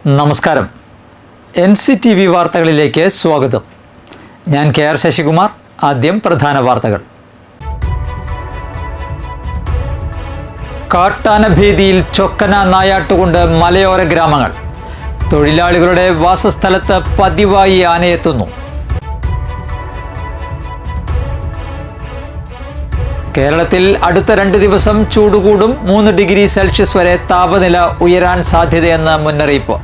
നമസ്കാരം. NCTV വാർത്തകളിലേക്ക് സ്വാഗതം. ഞാൻ KR ശശികുമാർ. ആദ്യം പ്രധാന വാർത്തകൾ. കാട്ടാനഭീതിയിൽ ചൊക്കന നായാട്ടുകൊണ്ട് മലയോര ഗ്രാമങ്ങൾ. തൊഴിലാളികളുടെ വാസസ്ഥലത്ത് പതിവായി ആനയെത്തുന്നു. കേരളത്തിൽ അടുത്ത 2 ദിവസം ചൂടുകൂടും. 3 ഡിഗ്രി സെൽഷ്യസ് വരെ താപനില ഉയരാൻ സാധ്യതയെന്ന് മുന്നറിയിപ്പ്.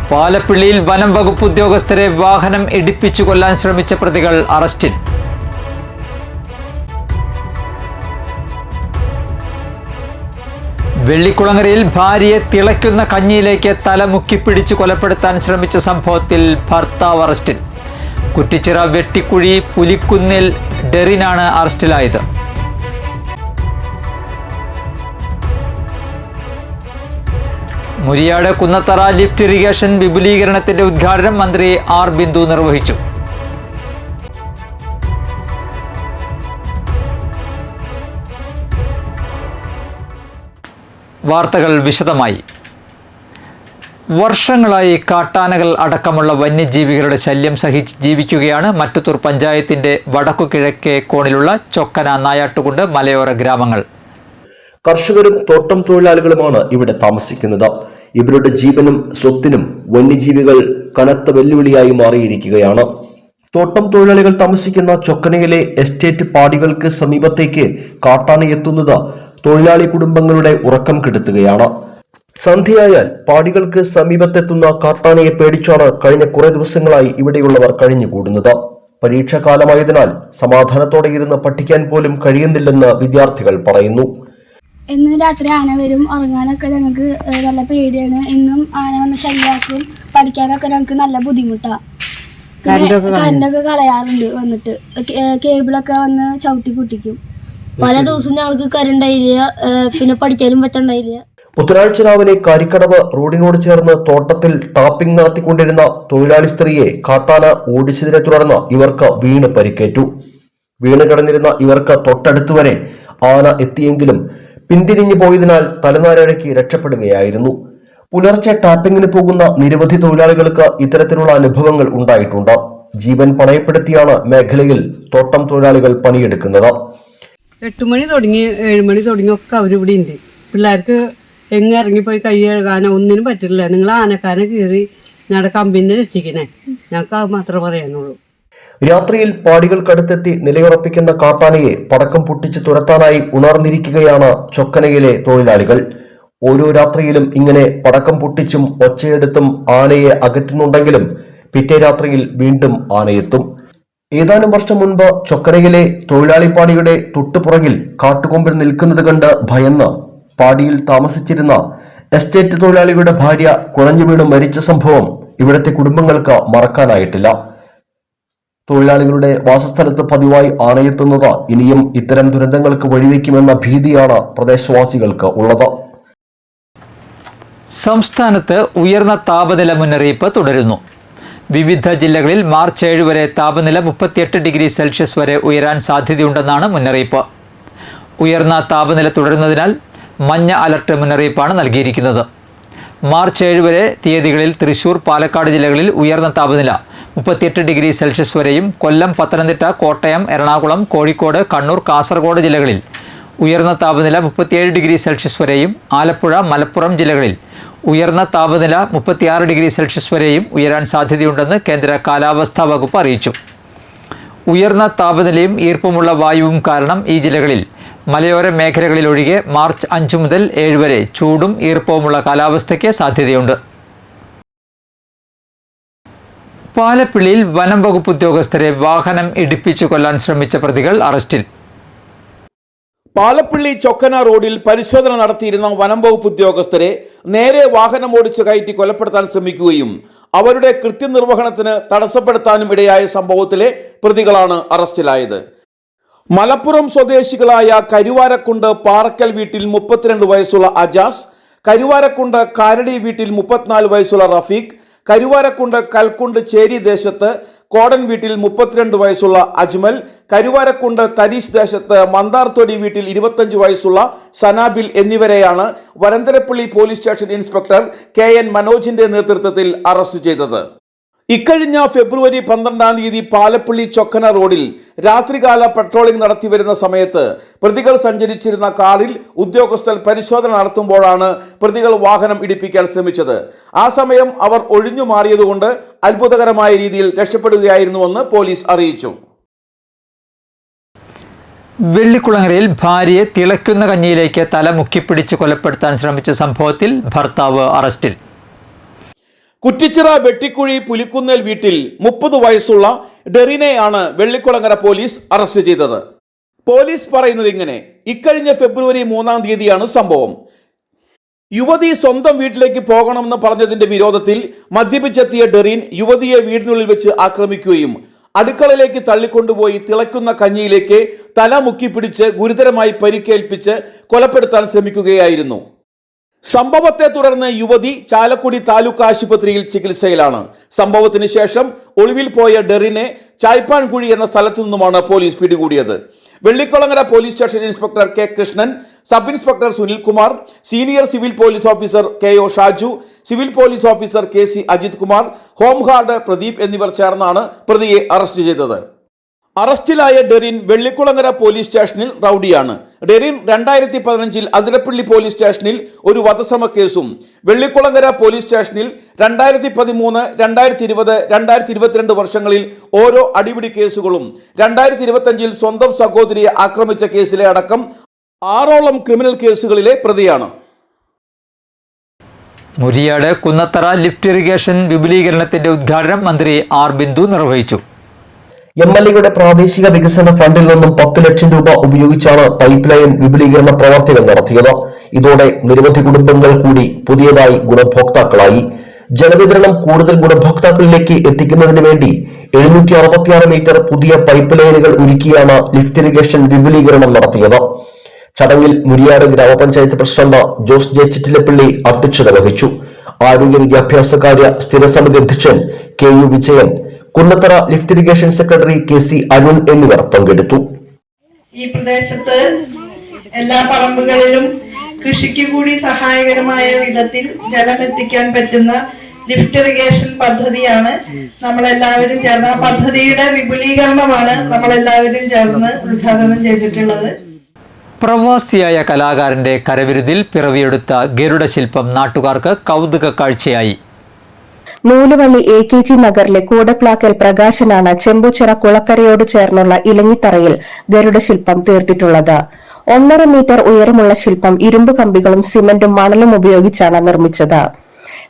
പാലപ്പിള്ളിയിൽ വനം വകുപ്പ് ഉദ്യോഗസ്ഥരെ വാഹനം ഇടിപ്പിച്ചു കൊല്ലാൻ ശ്രമിച്ച പ്രതികൾ അറസ്റ്റിൽ. വെള്ളിക്കുളങ്ങരയിൽ ഭാര്യയെ തിളയ്ക്കുന്ന കഞ്ഞിയിലേക്ക് തല മുക്കിപ്പിടിച്ച് കൊലപ്പെടുത്താൻ ശ്രമിച്ച സംഭവത്തിൽ ഭർത്താവ് അറസ്റ്റിൽ. കുറ്റിച്ചിറ വെട്ടിക്കുഴി പുലിക്കുന്നിൽ ഡെറിനാണ് അറസ്റ്റിലായത്. മുരിയാട് കുന്നത്തറ ലിഫ്റ്റ് ഇറിഗേഷൻ വിപുലീകരണത്തിന്റെ ഉദ്ഘാടനം മന്ത്രി R. ബിന്ദു നിർവഹിച്ചു. വാർത്തകൾ വിശദമായി. വർഷങ്ങളായി കാട്ടാനകൾ അടക്കമുള്ള വന്യജീവികളുടെ ശല്യം സഹിച്ച് ജീവിക്കുകയാണ് മറ്റത്തൂർ പഞ്ചായത്തിന്റെ വടക്കു കിഴക്കേ കോണിലുള്ള ചൊക്കന നായാട്ടുകുണ്ട് മലയോര ഗ്രാമങ്ങൾ. കർഷകരും തോട്ടം തൊഴിലാളികളുമാണ് ഇവിടെ താമസിക്കുന്നത്. ഇവരുടെ ജീവനും സ്വത്തിനും വന്യജീവികൾ കനത്ത വെല്ലുവിളിയായി മാറിയിരിക്കുകയാണ്. തോട്ടം തൊഴിലാളികൾ താമസിക്കുന്ന ചൊക്കനയിലെ എസ്റ്റേറ്റ് പാടികൾക്ക് സമീപത്തേക്ക് കാട്ടാന എത്തുന്നത് തൊഴിലാളി കുടുംബങ്ങളുടെ ഉറക്കം കെടുത്തുകയാണ്. സന്ധ്യയായാൽ പാടികൾക്ക് സമീപത്തെത്തുന്ന കാട്ടാനയെ പേടിച്ചാണ് കഴിഞ്ഞ കുറെ ദിവസങ്ങളായി ഇവിടെയുള്ളവർ കഴിഞ്ഞുകൂടുന്നത്. പരീക്ഷാകാലമായതിനാൽ സമാധാനത്തോടെ ഇരുന്ന് പഠിക്കാൻ പോലും കഴിയുന്നില്ലെന്ന് വിദ്യാർത്ഥികൾ പറയുന്നു. എന്നും രാത്രി ആന വരും. ഉറങ്ങാനൊക്കെ ഞങ്ങൾക്ക് നല്ല പേടിയാണ്. എന്നും ആന വന്ന് ശല്യമാക്കും. പഠിക്കാനൊക്കെ ഞങ്ങൾക്ക് നല്ല ബുദ്ധിമുട്ടാണ്. കറണ്ടൊക്കെ കളയാറുണ്ട്. വന്നിട്ട് കേബിളൊക്കെ വന്ന് ചവിട്ടി പൊട്ടിക്കും. പല ദിവസം ഞങ്ങൾക്ക് കറണ്ടായില്ല, പിന്നെ പഠിക്കാനും പറ്റണ്ടായില്ല. ബുധനാഴ്ച രാവിലെ കാരിക്കടവ് റോഡിനോട് ചേർന്ന് തോട്ടത്തിൽ ടാപ്പിംഗ് നടത്തിക്കൊണ്ടിരുന്ന തൊഴിലാളി സ്ത്രീയെ കാട്ടാന ഓടിച്ചതിനെ തുടർന്ന് ഇവർക്ക് വീണ് പരിക്കേറ്റു. വീണ് കിടന്നിരുന്ന ഇവർക്ക് തൊട്ടടുത്തുവരെ ആന എത്തിയെങ്കിലും പിന്തിരിഞ്ഞു പോയതിനാൽ തലനാരിഴയ്ക്ക് രക്ഷപ്പെടുകയായിരുന്നു. പുലർച്ചെ ടാപ്പിങ്ങിന് പോകുന്ന നിരവധി തൊഴിലാളികൾക്ക് ഇത്തരത്തിലുള്ള അനുഭവങ്ങൾ ഉണ്ടായിട്ടുണ്ട്. ജീവൻ പണയപ്പെടുത്തിയാണ് മേഖലയിൽ തോട്ടം തൊഴിലാളികൾ പണിയെടുക്കുന്നത്. 8 മണി തുടങ്ങി 7 മണി തുടങ്ങി ഒക്കെ അവരിവിടെ ഉണ്ട്. പിള്ളേർക്ക് എങ്ങ് ഇറങ്ങിപ്പോയി കൈ കഴുകാനോ ഒന്നിനും പറ്റില്ല. നിങ്ങൾ ആനക്കാനെ കീറി ഞങ്ങളുടെ കമ്പനിനെ രക്ഷിക്കണേ. ഞങ്ങൾക്ക് അത് മാത്രമേ പറയാനുള്ളൂ. രാത്രിയിൽ പാടികൾക്കടുത്തെത്തി നിലയുറപ്പിക്കുന്ന കാട്ടാനയെ പടക്കം പൊട്ടിച്ച് തുരത്താനായി ഉണർന്നിരിക്കുകയാണ് ചൊക്കനയിലെ തൊഴിലാളികൾ. ഓരോ രാത്രിയിലും ഇങ്ങനെ പടക്കം പൊട്ടിച്ചും ഒച്ചയെടുത്തും ആനയെ അകറ്റുന്നുണ്ടെങ്കിലും പിറ്റേ രാത്രിയിൽ വീണ്ടും ആനയെത്തും. ഏതാനും വർഷം മുൻപ് ചൊക്കനയിലെ തൊഴിലാളി പാടിയുടെ തൊട്ടുപുറകിൽ കാട്ടുകൊമ്പിൽ നിൽക്കുന്നത് കണ്ട് ഭയന്ന് പാടിയിൽ താമസിച്ചിരുന്ന എസ്റ്റേറ്റ് തൊഴിലാളിയുടെ ഭാര്യ കുഴഞ്ഞു വീണ് മരിച്ച സംഭവം ഇവിടുത്തെ കുടുംബങ്ങൾക്ക് മറക്കാനായിട്ടില്ല. തൊഴിലാളികളുടെ വാസസ്ഥലത്ത് പതിവായി ആനയെത്തുന്നത് ഇനിയും ഇത്തരം ദുരന്തങ്ങൾക്ക് വഴിവെക്കുമെന്ന ഭീതിയാണ് പ്രദേശവാസികൾക്ക് ഉള്ളത്. സംസ്ഥാനത്ത് ഉയർന്ന താപനില മുന്നറിയിപ്പ് തുടരുന്നു. വിവിധ ജില്ലകളിൽ മാർച്ച് 7 വരെ താപനില 38 ഡിഗ്രി സെൽഷ്യസ് വരെ ഉയരാൻ സാധ്യതയുണ്ടെന്നാണ് മുന്നറിയിപ്പ്. ഉയർന്ന താപനില തുടരുന്നതിനാൽ മഞ്ഞ അലർട്ട് മുന്നറിയിപ്പാണ് നൽകിയിരിക്കുന്നത്. മാർച്ച് 7 വരെ തീയതികളിൽ തൃശൂർ, പാലക്കാട് ജില്ലകളിൽ ഉയർന്ന താപനില 38 ഡിഗ്രി സെൽഷ്യസ് വരെയും, കൊല്ലം, പത്തനംതിട്ട, കോട്ടയം, എറണാകുളം, കോഴിക്കോട്, കണ്ണൂർ, കാസർഗോഡ് ജില്ലകളിൽ ഉയർന്ന താപനില 37 ഡിഗ്രി സെൽഷ്യസ് വരെയും, ആലപ്പുഴ, മലപ്പുറം ജില്ലകളിൽ ഉയർന്ന താപനില 36 ഡിഗ്രി സെൽഷ്യസ് വരെയും ഉയരാൻ സാധ്യതയുണ്ടെന്ന് കേന്ദ്ര കാലാവസ്ഥാ വകുപ്പ് അറിയിച്ചു. ഉയർന്ന താപനിലയും ഈർപ്പമുള്ള വായുവും കാരണം ഈ ജില്ലകളിൽ മലയോര മേഖലകളിലൊഴികെ മാർച്ച് 5 മുതൽ 7 വരെ ചൂടും ഈർപ്പവുമുള്ള കാലാവസ്ഥയ്ക്ക് സാധ്യതയുണ്ട്. പാലപ്പിള്ളിയിൽ വനം വകുപ്പ് ഉദ്യോഗസ്ഥരെ വാഹനം ഇടിപ്പിച്ചു കൊല്ലാൻ ശ്രമിച്ച പ്രതികൾ അറസ്റ്റിൽ. പാലപ്പിള്ളി ചൊക്കന റോഡിൽ പരിശോധന നടത്തിയിരുന്ന വനം വകുപ്പ് ഉദ്യോഗസ്ഥരെ നേരെ വാഹനം ഓടിച്ചു കയറ്റി കൊലപ്പെടുത്താൻ ശ്രമിക്കുകയും അവരുടെ കൃത്യനിർവഹണത്തിന് തടസ്സപ്പെടുത്താനും ഇടയായ സംഭവത്തിലെ പ്രതികളാണ് അറസ്റ്റിലായത്. മലപ്പുറം സ്വദേശികളായ കരുവാരക്കുണ്ട് പാറക്കൽ വീട്ടിൽ 32 വയസ്സുള്ള അജാസ്, കരുവാരക്കുണ്ട് കാരടി വീട്ടിൽ 34 വയസ്സുള്ള റഫീഖ്, കരുവാരക്കുണ്ട് കൽക്കുണ്ട് ചേരി ദേശത്ത് കോടൻ വീട്ടിൽ 32 വയസ്സുള്ള അജ്മൽ, കരുവാരക്കുണ്ട് തരീഷ് ദേശത്ത് മന്ദാർതൊടി വീട്ടിൽ 25 വയസ്സുള്ള സനാബിൽ എന്നിവരെയാണ് Varantharappilly police station inspector KN മനോജിന്റെ നേതൃത്വത്തിൽ അറസ്റ്റ് ചെയ്തത്. ഇക്കഴിഞ്ഞ ഫെബ്രുവരി 12-ാം തീയതി പാലപ്പള്ളി ചൊക്കന റോഡിൽ രാത്രികാല പട്രോളിംഗ് നടത്തിവരുന്ന സമയത്ത് പ്രതികൾ സഞ്ചരിച്ചിരുന്ന കാറിൽ ഉദ്യോഗസ്ഥർ പരിശോധന നടത്തുമ്പോഴാണ് പ്രതികൾ വാഹനം ഇടിപ്പിക്കാൻ ശ്രമിച്ചത്. ആ സമയം അവർ ഒഴിഞ്ഞു മാറിയതുകൊണ്ട് അത്ഭുതകരമായ രീതിയിൽ രക്ഷപ്പെടുകയായിരുന്നുവെന്ന് പോലീസ് അറിയിച്ചു. വെള്ളിക്കുളങ്ങരയിൽ ഭാര്യയെ തിളയ്ക്കുന്ന കഞ്ഞിയിലേക്ക് തല മുക്കിപ്പിടിച്ച് കൊലപ്പെടുത്താൻ ശ്രമിച്ച സംഭവത്തിൽ ഭർത്താവ് അറസ്റ്റിൽ. കുറ്റിച്ചിറ വെട്ടിക്കുഴി പുലിക്കുന്നേൽ വീട്ടിൽ 30 വയസ്സുള്ള ഡെറിനെയാണ് വെള്ളിക്കുളങ്ങര പോലീസ് അറസ്റ്റ് ചെയ്തത്. പോലീസ് പറയുന്നത് ഇങ്ങനെ: ഇക്കഴിഞ്ഞ ഫെബ്രുവരി 3-ാം തീയതിയാണ് സംഭവം. യുവതി സ്വന്തം വീട്ടിലേക്ക് പോകണമെന്ന് പറഞ്ഞതിന്റെ വിരോധത്തിൽ മദ്യപിച്ചെത്തിയ ഡെറിൻ യുവതിയെ വീടിനുള്ളിൽ വെച്ച് ആക്രമിക്കുകയും അടുക്കളയിലേക്ക് തള്ളിക്കൊണ്ടുപോയി തിളയ്ക്കുന്ന കഞ്ഞിയിലേക്ക് തല മുക്കിപ്പിടിച്ച് ഗുരുതരമായി പരിക്കേൽപ്പിച്ച് കൊലപ്പെടുത്താൻ ശ്രമിക്കുകയായിരുന്നു. സംഭവത്തെ തുടർന്ന് യുവതി ചാലക്കുടി താലൂക്ക് ആശുപത്രിയിൽ ചികിത്സയിലാണ്. സംഭവത്തിന് ശേഷം ഒളിവിൽ പോയ ഡെറിനെ ചായ്പാൻകുഴി എന്ന സ്ഥലത്തു നിന്നുമാണ് പോലീസ് പിടികൂടിയത്. Vellikulangara police station inspector K Krishnan, sub inspector Sunilkumar, senior civil police officer KO Shaju, civil police officer KC Ajith Kumar, home guard Pradeep എന്നിവർ ചേർന്നാണ് പ്രതിയെ അറസ്റ്റ് ചെയ്തത്. അറസ്റ്റിലായ ഡെറിൻ വെള്ളിക്കുളങ്ങര പോലീസ് സ്റ്റേഷനിൽ റൌഡിയാണ്. ഡെറിൻ 2015-ൽ അതിരപ്പള്ളി പോലീസ് സ്റ്റേഷനിൽ ഒരു വധശ്രമ കേസും വെള്ളിക്കുളങ്ങര പോലീസ് സ്റ്റേഷനിൽ 2013, 2020, 2022 വർഷങ്ങളിൽ ഓരോ അടിപിടി കേസുകളും 2025-ൽ സ്വന്തം സഹോദരിയെ ആക്രമിച്ച കേസിലെ അടക്കം 6ഓളം ക്രിമിനൽ കേസുകളിലെ പ്രതിയാണ്. മുരിയാട് കുന്നത്തറ ലിഫ്റ്റ് ഇറിഗേഷൻ വിപുലീകരണത്തിന്റെ ഉദ്ഘാടനം മന്ത്രി R ബിന്ദു നിർവഹിച്ചു. MLAയുടെ പ്രാദേശിക വികസന ഫണ്ടിൽ നിന്നും 10 ലക്ഷം രൂപ ഉപയോഗിച്ചാണ് പൈപ്പ് ലൈൻ വിപുലീകരണ പ്രവർത്തികൾ നടത്തിയത്. ഇതോടെ നിരവധി കുടുംബങ്ങൾ കൂടി പുതിയതായി ഗുണഭോക്താക്കളായി. ജലവിതരണം കൂടുതൽ ഗുണഭോക്താക്കളിലേക്ക് എത്തിക്കുന്നതിന് വേണ്ടി 766 മീറ്റർ പുതിയ പൈപ്പ് ലൈനുകൾ ഒരുക്കിയാണ് ലിഫ്റ്റ് ഇറിഗേഷൻ വിപുലീകരണം നടത്തിയത്. ചടങ്ങിൽ മുരിയാട് ഗ്രാമപഞ്ചായത്ത് പ്രസിഡന്റ് ജോസ് ജെ ചിറ്റിലപ്പള്ളി അധ്യക്ഷത വഹിച്ചു. ആരോഗ്യ വിദ്യാഭ്യാസകാര്യ സ്ഥിരസമിതി അധ്യക്ഷൻ KU Vijayan, Kunnathara lift irrigation secretary KC Arun എന്നിവർ പങ്കെടുത്തു. ഈ പ്രദേശത്ത് എല്ലാ പറമ്പുകളിലും കൃഷിക്ക് കൂടി സഹായകരമായ വിധത്തിൽ ജലം എത്തിക്കാൻ പറ്റുന്ന ലിഫ്റ്റ് ഇറിഗേഷൻ പദ്ധതിയാണ് നമ്മളെല്ലാവരും ചേർന്ന്, ആ പദ്ധതിയുടെ വിപുലീകരണമാണ് നമ്മളെല്ലാവരും ചേർന്ന് ഉദ്ഘാടനം ചെയ്തിട്ടുള്ളത്. പ്രവാസിയായ കലാകാരന്റെ കരവിരുതിൽ പിറവിയെടുത്ത ഗരുഡ ശില്പം നാട്ടുകാർക്ക് കൗതുക കാഴ്ചയായി. നൂലുവള്ളി AKG നഗറിലെ കൂടപ്ലാക്കൽ പ്രകാശനാണ് ചെമ്പുച്ചിറ കുളക്കരയോട് ചേർന്നുള്ള ഇലഞ്ഞിത്തറയിൽ ഗരുഡ ശില്പം തീർത്തിട്ടുള്ളത്. 1.5 മീറ്റർ ഉയരമുള്ള ശില്പം ഇരുമ്പ് കമ്പികളും സിമന്റും മണലും ഉപയോഗിച്ചാണ് നിർമ്മിച്ചത്.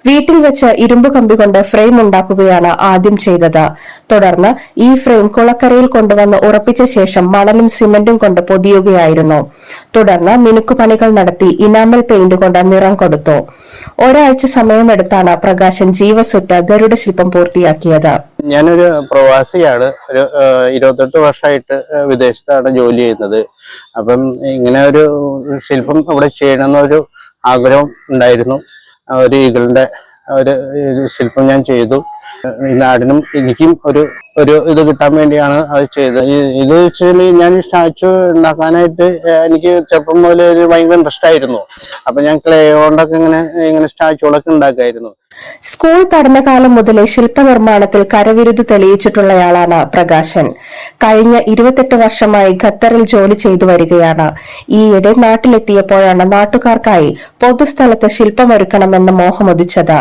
വീട്ടിൽ വെച്ച് ഇരുമ്പ് കമ്പി കൊണ്ട് ഫ്രെയിം ഉണ്ടാക്കുകയാണ് ആദ്യം ചെയ്തത്. തുടർന്ന് ഈ ഫ്രെയിം കുളക്കരയിൽ കൊണ്ടുവന്ന് ഉറപ്പിച്ച ശേഷം മണലും സിമന്റും കൊണ്ട് പൊതിയുകയായിരുന്നു. തുടർന്ന് മിനുക്കുപണികൾ നടത്തി ഇനാമൽ പെയിന്റ് കൊണ്ട് നിറം കൊടുത്തു. ഒരാഴ്ച സമയമെടുത്താണ് പ്രകാശൻ ജീവസുറ്റ ഗരുഡ ശില്പം പൂർത്തിയാക്കിയത്. ഞാനൊരു പ്രവാസിയാണ്. ഒരു 28 വർഷമായിട്ട് വിദേശത്താണ് ജോലി ചെയ്യുന്നത്. അപ്പം ഇങ്ങനെ ഒരു ശില്പം ഇവിടെ ചെയ്യണമെന്നൊരു ആഗ്രഹം ഉണ്ടായിരുന്നു. ഒരു ഈഗിളിന്റെ ഒരു ശില്പം ഞാൻ ചെയ്തു. ഈ നാടിനും എനിക്കും ഒരു ഇത് കിട്ടാൻ വേണ്ടിയാണ് അത് ചെയ്തത്. ഇത് വെച്ചാൽ ഞാൻ സ്റ്റാച്ചു ഉണ്ടാക്കാനായിട്ട് എനിക്ക് ചെറുപ്പം മുതലേ ഭയങ്കര ഇൻട്രസ്റ്റ് ആയിരുന്നു. അപ്പൊ ഞാൻ ക്ലേ കൊണ്ടൊക്കെ ഇങ്ങനെ സ്റ്റാച്ചുകളൊക്കെ ഉണ്ടാക്കായിരുന്നു. സ്കൂൾ പഠനകാലം മുതലേ ശില്പനിർമ്മാണത്തിൽ കരവിരുത് തെളിയിച്ചിട്ടുള്ളയാളാണ് പ്രകാശൻ. കഴിഞ്ഞ 28 വർഷമായി ഖത്തറിൽ ജോലി ചെയ്തു വരികയാണ്. ഈയിടെ നാട്ടിലെത്തിയപ്പോഴാണ് നാട്ടുകാർക്കായി പൊതുസ്ഥലത്ത് ശില്പമൊരുക്കണമെന്ന മോഹമുദിച്ചത്.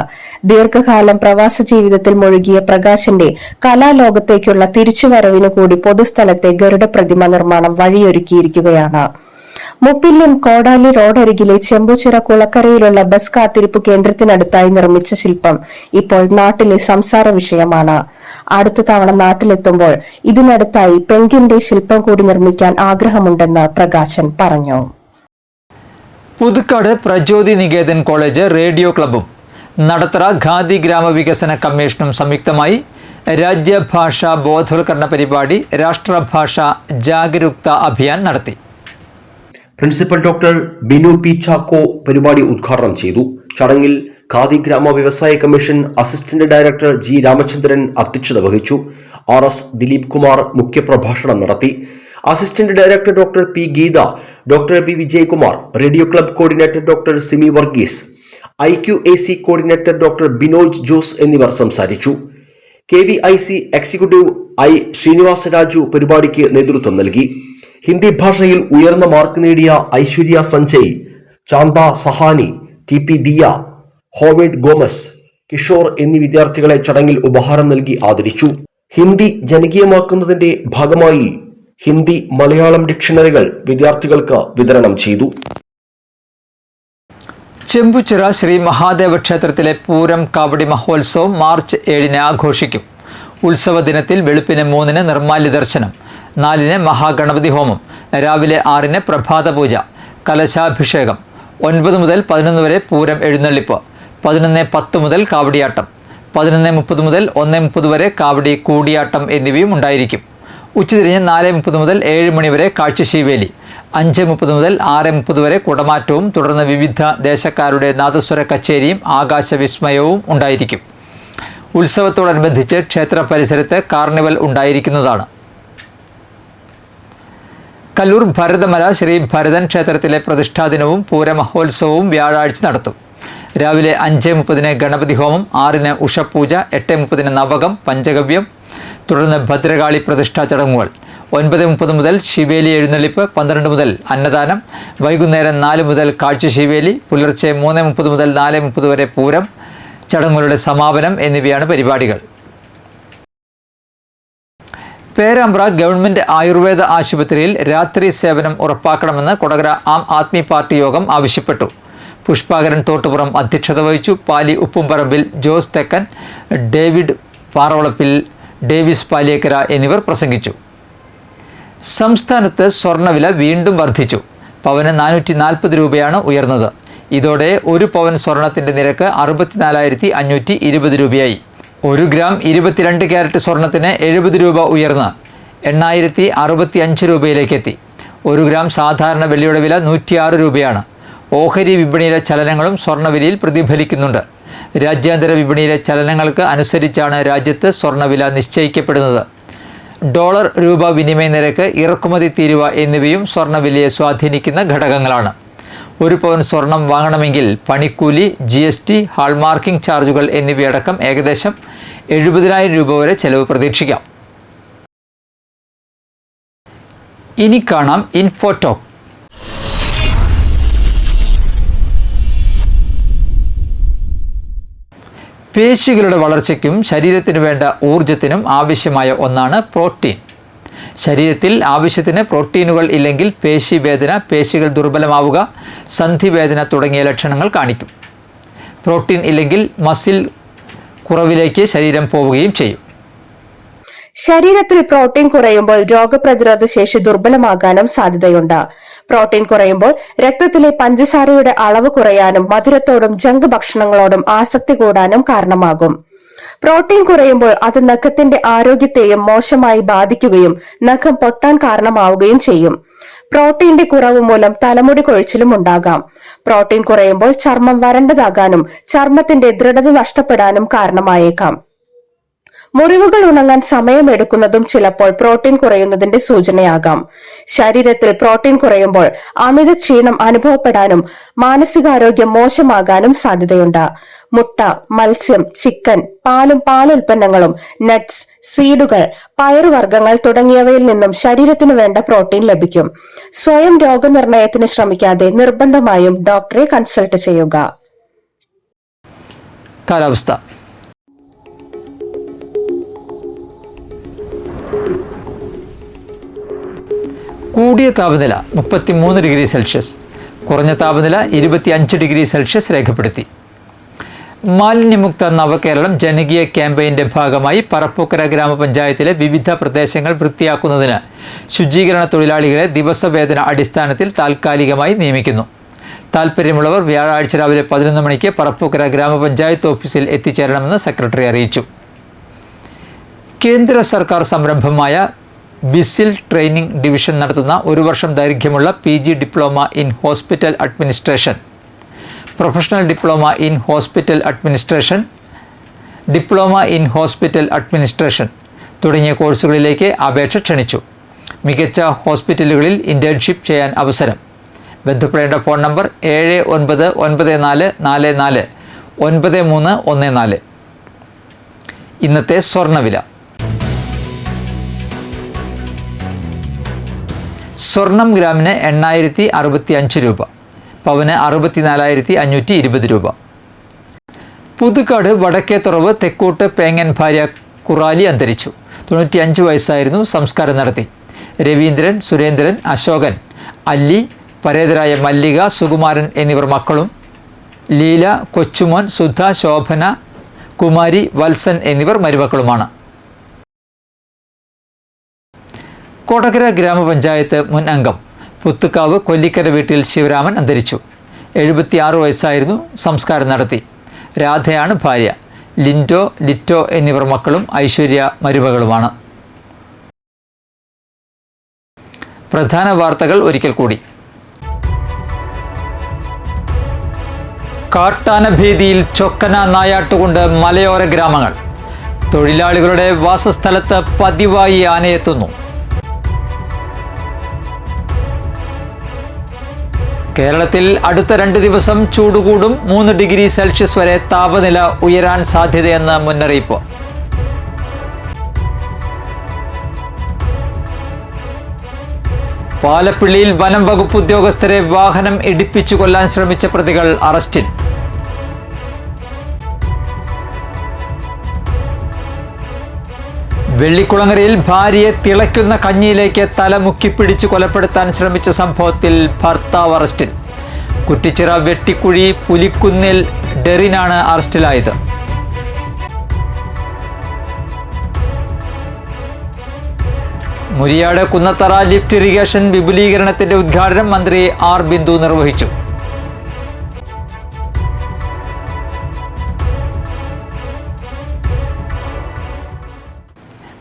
ദീർഘകാലം പ്രവാസ ജീവിതത്തിൽ മുഴുകിയ പ്രകാശന്റെ കലാലോകത്തേക്കുള്ള തിരിച്ചുവരവിനു കൂടി പൊതുസ്ഥലത്തെ ഗരുഡ പ്രതിമ നിർമ്മാണം വഴിയൊരുക്കിയിരിക്കുകയാണ്. മുപ്പില്യം കോടാലി റോഡരികിലെ ചെമ്പുച്ചിറ കുളക്കരയിലുള്ള ബസ് കാത്തിരിപ്പ് കേന്ദ്രത്തിനടുത്തായി നിർമ്മിച്ച ശില്പം ഇപ്പോൾ നാട്ടിലെ സംസാര വിഷയമാണ്. അടുത്ത തവണ നാട്ടിലെത്തുമ്പോൾ ഇതിനടുത്തായി പെങ്കിന്റെ ശില്പം കൂടി നിർമ്മിക്കാൻ ആഗ്രഹമുണ്ടെന്ന് പ്രകാശൻ പറഞ്ഞു. പുതുക്കാട് പ്രജ്യോതി നികേതൻ കോളേജ് റേഡിയോ ക്ലബ്ബും നടത്തറ ഖാദി ഗ്രാമവികസന കമ്മീഷനും സംയുക്തമായി രാജ്യഭാഷാ ബോധവൽക്കരണ പരിപാടി രാഷ്ട്രഭാഷ ജാഗരൂകത അഭിയാൻ നടത്തി. Principal doctor Binu P Chacko പരിപാടി ഉദ്ഘാടനം ചെയ്തു. ചടങ്ങിൽ ഖാദി ഗ്രാമ വ്യവസായ commission assistant director G Ramachandran അധ്യക്ഷത വഹിച്ചു. RS ദിലീപ് കുമാർ മുഖ്യപ്രഭാഷണം നടത്തി. Assistant director doctor P Geetha, doctor P Vijayakumar, radio club coordinator doctor Simi Varghese, IQAC coordinator doctor Binoj Jose എന്നിവർ സംസാരിച്ചു. KVIC executive I Srinivasa Raju പരിപാടിക്ക് നേതൃത്വം നൽകി. ഹിന്ദി ഭാഷയിൽ ഉയർന്ന മാർക്ക് നേടിയ Aishwarya Sanjay, Chantha Sahani, TP Diya, Howard Gomez, Kishore എന്നീ വിദ്യാർത്ഥികളെ ചടങ്ങിൽ ഉപഹാരം നൽകി ആദരിച്ചു. ഹിന്ദി ജനകീയമാക്കുന്നതിന്റെ ഭാഗമായി ഹിന്ദി മലയാളം ഡിക്ഷണറികൾ വിദ്യാർത്ഥികൾക്ക് വിതരണം ചെയ്തു. ചെമ്പുച്ചിറ ശ്രീ മഹാദേവ ക്ഷേത്രത്തിലെ പൂരം കാവടി മഹോത്സവം മാർച്ച് 7 ആഘോഷിക്കും. ഉത്സവ ദിനത്തിൽ വെളുപ്പിന് 3 നിർമ്മാല്യ ദർശനം, 4 മഹാഗണപതി ഹോമം, രാവിലെ 6 പ്രഭാത പൂജ, കലശാഭിഷേകം, 9 മുതൽ 11 വരെ പൂരം എഴുന്നള്ളിപ്പ്, 11:10 മുതൽ കാവടിയാട്ടം, 11:30 മുതൽ 1:30 വരെ കാവടി കൂടിയാട്ടം എന്നിവയും ഉണ്ടായിരിക്കും. ഉച്ചതിരിഞ്ഞ് 4:30 മുതൽ 7 മണി വരെ കാഴ്ചശീവേലി, 5:30 മുതൽ 6:30 വരെ കുടമാറ്റവും തുടർന്ന് വിവിധ ദേശക്കാരുടെ നാദസ്വര കച്ചേരിയും ആകാശവിസ്മയവും ഉണ്ടായിരിക്കും. ഉത്സവത്തോടനുബന്ധിച്ച് ക്ഷേത്ര പരിസരത്ത് കാർണിവൽ ഉണ്ടായിരിക്കുന്നതാണ്. കല്ലൂർ ഭരതമല ശ്രീ ഭരതൻ ക്ഷേത്രത്തിലെ പ്രതിഷ്ഠാദിനവും പൂരമഹോത്സവവും വ്യാഴാഴ്ച നടത്തും. രാവിലെ 5:30 ഗണപതി ഹോമം, 6 ഉഷപൂജ, 8:30 നവകം പഞ്ചഗവ്യം, തുടർന്ന് ഭദ്രകാളി പ്രതിഷ്ഠാ ചടങ്ങുകൾ, 9:30 മുതൽ ശിവേലി എഴുന്നള്ളിപ്പ്, 12 മുതൽ അന്നദാനം, വൈകുന്നേരം 4 മുതൽ കാഴ്ചശിവേലി, പുലർച്ചെ 3:30 മുതൽ 4:30 വരെ പൂരം ചടങ്ങുകളുടെ സമാപനം എന്നിവയാണ് പരിപാടികൾ. പേരാമ്പ്ര ഗവൺമെന്റ് ആയുർവേദ ആശുപത്രിയിൽ രാത്രി സേവനം ഉറപ്പാക്കണമെന്ന് കൊടകര ആം ആദ്മി പാർട്ടി യോഗം ആവശ്യപ്പെട്ടു. പുഷ്പാകരൻ തോട്ടുപുറം അധ്യക്ഷത വഹിച്ചു. പാലി ഉപ്പുംപറമ്പിൽ ജോസ് തെക്കൻ, ഡേവിഡ് പാറവളപ്പിൽ, ഡേവിസ് പാലിയേക്കര എന്നിവർ പ്രസംഗിച്ചു. സംസ്ഥാനത്ത് സ്വർണ്ണവില വീണ്ടും വർദ്ധിച്ചു. പവന് 440 രൂപയാണ് ഉയർന്നത്. ഇതോടെ 1 പവൻ സ്വർണത്തിൻ്റെ നിരക്ക് 64,520 രൂപയായി. 1 ഗ്രാം 22 ക്യാരറ്റ് സ്വർണത്തിന് 70 രൂപ ഉയർന്ന് 8,065 രൂപയിലേക്കെത്തി. 1 ഗ്രാം സാധാരണ വെള്ളിയുടെ വില 106 രൂപയാണ്. ഓഹരി വിപണിയിലെ ചലനങ്ങളും സ്വർണ്ണവിലയിൽ പ്രതിഫലിക്കുന്നുണ്ട്. രാജ്യാന്തര വിപണിയിലെ ചലനങ്ങൾക്ക് അനുസരിച്ചാണ് രാജ്യത്ത് സ്വർണ്ണവില നിശ്ചയിക്കപ്പെടുന്നത്. ഡോളർ രൂപ വിനിമയ നിരക്ക്, ഇറക്കുമതി തീരുവ എന്നിവയും സ്വർണ്ണവിലയെ സ്വാധീനിക്കുന്ന ഘടകങ്ങളാണ്. 1 പവൻ സ്വർണം വാങ്ങണമെങ്കിൽ പണിക്കൂലി, GST, ഹാൾമാർക്കിംഗ് ചാർജുകൾ എന്നിവയടക്കം ഏകദേശം 70,000 രൂപ വരെ ചെലവ് പ്രതീക്ഷിക്കാം. ഇനി കാണാം ഇൻഫോടോക്ക്. പേശികളുടെ വളർച്ചയ്ക്കും ശരീരത്തിന് വേണ്ട ഊർജത്തിനും ആവശ്യമായ ഒന്നാണ് പ്രോട്ടീൻ. ശരീരത്തിൽ ആവശ്യത്തിന് പ്രോട്ടീനുകൾ ഇല്ലെങ്കിൽ പേശിവേദന, പേശികൾ ദുർബലമാവുക, സന്ധിവേദന തുടങ്ങിയ ലക്ഷണങ്ങൾ കാണിക്കും. പ്രോട്ടീൻ ഇല്ലെങ്കിൽ മസിൽ കുറവിലേക്ക് ശരീരം പോവുകയും ചെയ്യും. ശരീരത്തിൽ പ്രോട്ടീൻ കുറയുമ്പോൾ രോഗപ്രതിരോധ ശേഷി ദുർബലമാകാനും സാധ്യതയുണ്ട്. പ്രോട്ടീൻ കുറയുമ്പോൾ രക്തത്തിലെ പഞ്ചസാരയുടെ അളവ് കുറയാനും മധുരത്തോടും ജങ്ക് ഭക്ഷണങ്ങളോടും ആസക്തി കൂടാനും കാരണമാകും. പ്രോട്ടീൻ കുറയുമ്പോൾ അത് നഖത്തിന്റെ ആരോഗ്യത്തെയും മോശമായി ബാധിക്കുകയും നഖം പൊട്ടാൻ കാരണമാവുകയും ചെയ്യും. പ്രോട്ടീന്റെ കുറവ് മൂലം തലമുടി കൊഴിച്ചിലും ഉണ്ടാകാം. പ്രോട്ടീൻ കുറയുമ്പോൾ ചർമ്മം വരണ്ടതാകാനും ചർമ്മത്തിന്റെ ദൃഢത നഷ്ടപ്പെടാനും കാരണമായേക്കാം. മുറിവുകൾ ഉണങ്ങാൻ സമയമെടുക്കുന്നതും ചിലപ്പോൾ പ്രോട്ടീൻ കുറയുന്നതിന്റെ സൂചനയാകാം. ശരീരത്തിൽ പ്രോട്ടീൻ കുറയുമ്പോൾ അമിത ക്ഷീണം അനുഭവപ്പെടാനും മാനസികാരോഗ്യം മോശമാകാനും സാധ്യതയുണ്ട്. മുട്ട, മത്സ്യം, ചിക്കൻ, പാലും പാലുൽപ്പന്നങ്ങളും, നട്ട്സ്, സീഡുകൾ, പയറുവർഗ്ഗങ്ങൾ തുടങ്ങിയവയിൽ നിന്നും ശരീരത്തിന് വേണ്ട പ്രോട്ടീൻ ലഭിക്കും. സ്വയം രോഗനിർണയത്തിന് ശ്രമിക്കാതെ നിർബന്ധമായും ഡോക്ടറെ കൺസൾട്ട് ചെയ്യുക. കാലാവസ്ഥ. കൂടിയ താപനില 33 ഡിഗ്രി സെൽഷ്യസ്, കുറഞ്ഞ താപനില 25 ഡിഗ്രി സെൽഷ്യസ് രേഖപ്പെടുത്തി. മാലിന്യമുക്ത നവകേരളം ജനകീയ ക്യാമ്പയിൻ്റെ ഭാഗമായി പറപ്പൂക്കര ഗ്രാമപഞ്ചായത്തിലെ വിവിധ പ്രദേശങ്ങൾ വൃത്തിയാക്കുന്നതിന് ശുചീകരണ തൊഴിലാളികളെ ദിവസവേതന അടിസ്ഥാനത്തിൽ താൽക്കാലികമായി നിയമിക്കുന്നു. താൽപ്പര്യമുള്ളവർ വ്യാഴാഴ്ച രാവിലെ 11 മണിക്ക് പറപ്പൂക്കര ഗ്രാമപഞ്ചായത്ത് ഓഫീസിൽ എത്തിച്ചേരണമെന്ന് സെക്രട്ടറി അറിയിച്ചു. കേന്ദ്ര സർക്കാർ സംരംഭമായ ബിസിൽ ട്രെയിനിംഗ് ഡിവിഷൻ നടത്തുന്ന 1 വർഷം ദൈർഘ്യമുള്ള PG diploma in hospital administration, professional diploma in hospital administration, diploma in hospital administration തുടങ്ങിയ കോഴ്സുകളിലേക്ക് അപേക്ഷ ക്ഷണിച്ചു. മികച്ച ഹോസ്പിറ്റലുകളിൽ ഇന്റേൺഷിപ്പ് ചെയ്യാൻ അവസരം. ബന്ധപ്പെടേണ്ട ഫോൺ നമ്പർ 7994449314. ഇന്നത്തെ സ്വർണ്ണവില. സ്വർണം ഗ്രാമിന് 8065 രൂപ, പവന് 64,520 രൂപ. പുതുക്കാട് വടക്കേത്തുറവ് തെക്കോട്ട് പേങ്ങൻ ഭാര്യ കുറാലി അന്തരിച്ചു. 95 വയസ്സായിരുന്നു. സംസ്കാരം നടത്തി. രവീന്ദ്രൻ, സുരേന്ദ്രൻ, അശോകൻ, അല്ലി, പരേതരായ മല്ലിക, സുകുമാരൻ എന്നിവർ മക്കളും. ലീല, കൊച്ചുമോൻ, സുധ, ശോഭന, കുമാരി, വത്സൻ എന്നിവർ മരുമക്കളുമാണ്. കൊടകര ഗ്രാമപഞ്ചായത്ത് മുൻ അംഗം പുത്തുക്കാവ് കൊല്ലിക്കര വീട്ടിൽ ശിവരാമൻ അന്തരിച്ചു. 76 വയസ്സായിരുന്നു. സംസ്കാരം നടത്തി. രാധയാണ് ഭാര്യ. ലിൻഡോ, ലിറ്റോ എന്നിവർ മക്കളും. ഐശ്വര്യ മരുമകളുമാണ്. പ്രധാന വാർത്തകൾ ഒരിക്കൽ കൂടി. കാട്ടാന ഭീതിയിൽ ചൊക്കന നായാട്ടുകൊണ്ട് മലയോര ഗ്രാമങ്ങൾ. തൊഴിലാളികളുടെ വാസസ്ഥലത്ത് പതിവായി ആനയെത്തുന്നു. കേരളത്തിൽ അടുത്ത 2 ദിവസം ചൂട് കൂടും. 3 ഡിഗ്രി സെൽഷ്യസ് വരെ താപനില ഉയരാൻ സാധ്യതയെന്ന് മുന്നറിയിപ്പ്. പാലപ്പിള്ളിയിൽ വനം വകുപ്പ് ഉദ്യോഗസ്ഥരെ വാഹനം ഇടിപ്പിച്ചു കൊല്ലാൻ ശ്രമിച്ച പ്രതികൾ അറസ്റ്റിൽ. വെള്ളിക്കുളങ്ങരയിൽ ഭാര്യയെ തിളയ്ക്കുന്ന കഞ്ഞിയിലേക്ക് തല മുക്കിപ്പിടിച്ച് കൊലപ്പെടുത്താൻ ശ്രമിച്ച സംഭവത്തിൽ ഭർത്താവ് അറസ്റ്റിൽ. കുറ്റിച്ചിറ വെട്ടിക്കുഴി പുലിക്കുന്നിൽ ഡെറിനാണ് അറസ്റ്റിലായത്. മുരിയാട് കുന്നത്തറ ലിഫ്റ്റ് ഇറിഗേഷൻ വിപുലീകരണത്തിന്റെ ഉദ്ഘാടനം മന്ത്രി ആർ ബിന്ദു നിർവഹിച്ചു.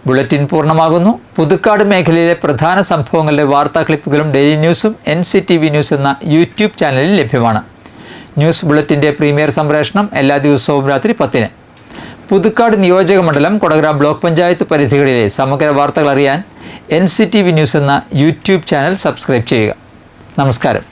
ബുള്ളറ്റിൻ പൂർണ്ണമാകുന്നു. പുതുക്കാട് മേഖലയിലെ പ്രധാന സംഭവങ്ങളുടെ വാർത്താ ക്ലിപ്പുകളും ഡെയിലി ന്യൂസും NCTV ന്യൂസ് എന്ന യൂട്യൂബ് ചാനലിൽ ലഭ്യമാണ്. ന്യൂസ് ബുള്ളറ്റിൻ്റെ പ്രീമിയർ സംപ്രേഷണം എല്ലാ ദിവസവും രാത്രി 10-ന്. പുതുക്കാട് നിയോജക മണ്ഡലം, കൊടകര ബ്ലോക്ക് പഞ്ചായത്ത് പരിധികളിലെ സമഗ്ര വാർത്തകൾ അറിയാൻ NCTV ന്യൂസ് എന്ന യൂട്യൂബ് ചാനൽ സബ്സ്ക്രൈബ് ചെയ്യുക. നമസ്കാരം.